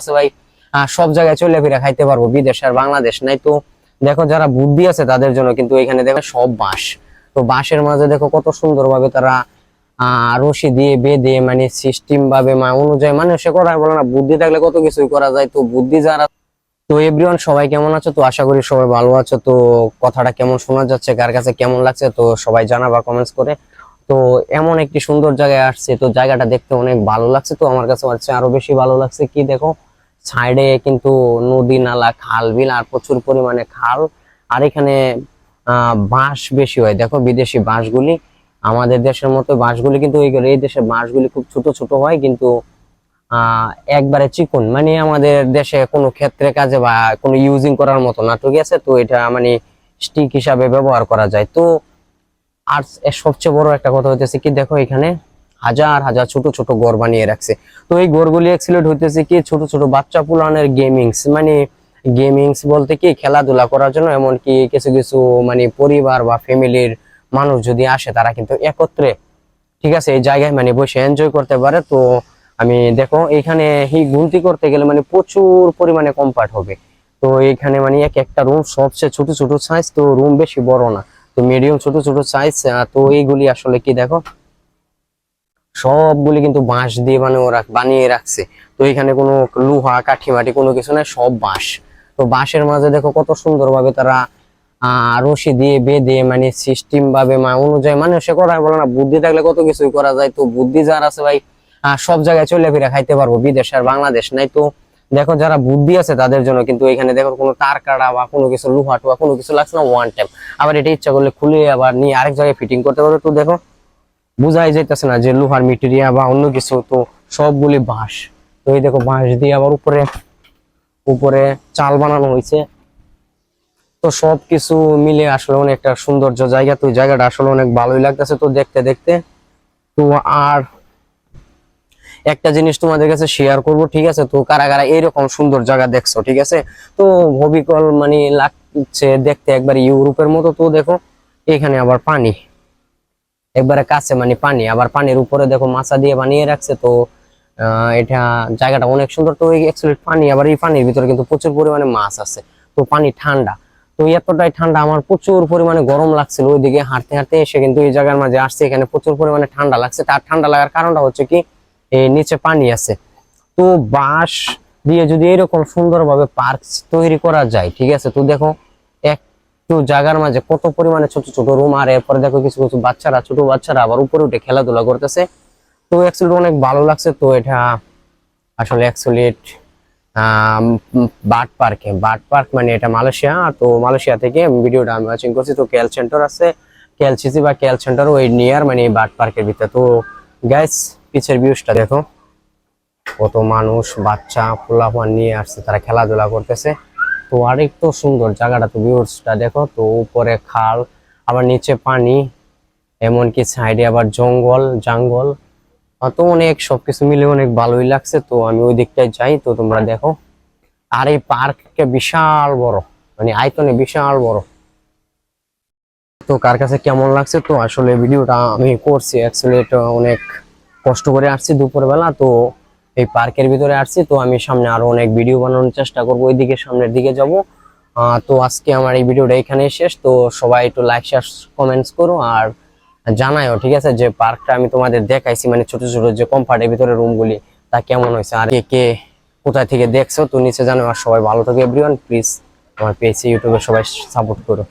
আছে ভাই, সব জায়গায় চলে ফিরে খাইতে পারবো, বিদেশ আর বাংলাদেশ নাই। তো দেখো যারা বুদ্ধি আছে তাদের জন্য কিন্তু এখানে দেখো সব বাঁশ। তো বাঁশের মাঝে দেখো কত সুন্দর ভাবে তারা রশি দিয়ে বেঁধে মানে সিস্টেম ভাবে অনুযায়ী মানুষে করা বলে না, বুদ্ধি থাকলে কত কিছুই করা যায়। তো বুদ্ধি যারা, তো এভরিওয়ান সবাই কেমন আছো? তো আশা করি সবাই ভালো আছো। তো কথাটা কেমন শোনা যাচ্ছে, কার কাছে কেমন লাগছে, তো সবাই জানাবা কমেন্টস করে। তো এমন একটি সুন্দর জায়গায় আসছে, তো জায়গাটা দেখতে অনেক ভালো লাগছে। তো আমার কাছে হচ্ছে আরো বেশি ভালো লাগছে কি দেখো, সাইডে কিন্তু নদী নালা খাল বিল আর প্রচুর পরিমাণে খাল। আর এখানে বাঁশ বেশি হয়, দেখো বিদেশি বাঁশগুলি। আমাদের দেশের মতো বাঁশগুলি কিন্তু এই দেশের বাঁশগুলি খুব ছোট ছোট হয়, কিন্তু একবারে চিকন, মানে আমাদের দেশে কোনো ক্ষেত্রে কাজে বা কোনো ইউজিং করার মতো না, ঠিক আছে। তো এটা মানে স্টিক হিসাবে ব্যবহার করা যায়। তো আর সবচেয়ে বড় একটা কথা হইতেছে কি দেখো, এখানে হাজার হাজার ছোট ছোট ঘর বানিয়ে রাখছে। তো এই ঘরগুলি এক্সিলেট হইতেছে কি ছোট ছোট বাচ্চা পুলানের গেমিংস, মানে গেমিংস বলতে কি খেলাধুলা করার জন্য। এমনকি কিছু কিছু মানে পরিবার বা ফ্যামিলির মানুষ যদি আসে তারা কিন্তু একত্রে, ঠিক আছে, এই জায়গায় মানে বসে এনজয় করতে পারে। তো আমি দেখো এখানে গুনতি করতে গেলে মানে প্রচুর পরিমাণে কম্পার্ট হবে। তো এখানে মানে এক একটা রুম সবচেয়ে ছোট ছোট সাইজ, তো রুম বেশি বড় না, তো মিডিয়াম ছোট ছোট সাইজ। তো এইগুলি আসলে কি দেখো সবগুলি কিন্তু বাঁশ দিয়ে মানে ওরা বানিয়ে রাখছে। তো এখানে কোনো লোহা কাঠি মাটি কোনো কিছু নাই, সব বাঁশ। তো বাঁশের মাঝে দেখো কত সুন্দর ভাবে তারা রশি দিয়ে বেঁধে মানে সিস্টেম ভাবে অনুযায়ী মানুষে করা বলে না, বুদ্ধি থাকলে কত কিছুই করা যায়। তো বুদ্ধি যার আছে ভাই, সব জায়গায় চলে ফিরে খাইতে পারবো, বিদেশ আর বাংলাদেশ নাই। তো দেখো যারা বুদ্ধি আছে তাদের জন্য কিন্তু এখানে দেখো কোনো তার কাটা বা কোনো কিছু লোহা টোহা কোনো কিছু লাগছে না, ওয়ান টাইম। আবার এটা ইচ্ছা করলে খুলে আবার নিয়ে আরেক জায়গায় ফিটিং করতে পারবে। তো দেখো বুঝাই যাইতেছে না যে লোহার মেটেরিয়াল বা অন্য কিছু, তো সবগুলি বাঁশ। তো এই দেখো বাঁশ দিয়ে আবার উপরে উপরে চাল বানানো হয়েছে। তো সবকিছু মিলে আসলে অনেক একটা সৌন্দর্য জায়গা। তো জায়গাটা আসলে অনেক ভালোই লাগতেছে তো দেখতে দেখতে। তো আর একটা জিনিস তোমাদের কাছে শেয়ার করব, ঠিক আছে। তো কারা কারা এরকম সুন্দর জায়গা দেখছো, ঠিক আছে। তো হবিকল মানে লাগছে দেখতে একবার ইউরোপের মতো। তো দেখো এখানে আবার পানি একবারে কাছে, মানে পানি, আবার পানির উপরে দেখো মাছা দিয়ে বানিয়ে রাখছে। তো এটা জায়গাটা অনেক সুন্দর। তো এই অ্যাকচুয়ালি পানি, আবার এই পানির ভিতরে কিন্তু প্রচুর পরিমাণে মাছ আছে। তো পানি ঠান্ডা, তো এতটাই ঠান্ডা আমার প্রচুর পরিমাণে গরম লাগছিল ওইদিকে হাঁটতে হাঁটতে এসে, কিন্তু এই জায়গার মাঝে আসছে এখানে প্রচুর পরিমাণে ঠান্ডা লাগছে। তার ঠান্ডা লাগার কারণটা হচ্ছে কি এই নিচে পানি আছে। তো বাঁশ দিয়ে যদি এরকম সুন্দরভাবে পার্ক তৈরি করা যায়, ঠিক আছে। তো দেখো একটু জায়গার মাঝে কত পরিমাণে ছোট ছোট রুম, আর এরপরে দেখো কিছু কিছু বাচ্চারা, ছোট বাচ্চারা আবার উপরে উঠে খেলাধুলা করতেছে। তো অ্যাকচুয়ালি অনেক ভালো লাগছে। তো এটা আসলে অ্যাকচুয়ালি বার্ড পার্ক মানে এটা মালয়েশিয়া। তো মালয়েশিয়া থেকে ভিডিওটা আমি ওয়াচিং করছি। তো কেএল সেন্টার আছে, কেএলসিসি বা কেএল সেন্টার ওই নিয়ার মানে বার্ড পার্কের ভিতরে। তো গাইস পিছের ভিউজটা দেখো, কত মানুষ বাচ্চা পোলাপান নিয়ে আসছে, তারা খেলাধুলা করতেছে। তো আরেকটু সুন্দর জায়গাটা, তো ভিউজটা দেখো। তো উপরে খাল, আবার নিচে পানি, এমনকি সাইডে আবার জঙ্গল। তো অনেক সবকিছু মিলে অনেক ভালোই লাগছে। তো আমি ওই দিকটায় যাই, তো তোমরা দেখো। আর এই পার্কটা বিশাল বড়, মানে আয়তনে বিশাল বড়। তো কার কাছে কেমন লাগছে? তো আসলে ভিডিওটা আমি করছি অ্যাকচুয়ালি এটা অনেক কষ্ট করে আসছি দুপুরবেলা। তো এই পার্কের ভিতরে আসছি। তো আমি সামনে আরো অনেক ভিডিও বানানোর চেষ্টা করবো, ওইদিকে সামনের দিকে যাব। তো আজকে আমার এই ভিডিওটা এখানেই শেষ। তো সবাই একটু লাইক শেয়ার কমেন্টস করো আর জানাইও, ঠিক আছে, যে পার্কটা আমি তোমাদের দেখাইছি মানে ছোট ছোট যে কমফার্টের ভিতরে রুমগুলি, তা কেমন হয়েছে, আর কে কে কোথায় থেকে দেখছো তো নিচে জানো। আর সবাই ভালো থাকো এভরিওয়ান, প্লিজ আমার পেজ ইউটিউবে সবাই সাপোর্ট করো।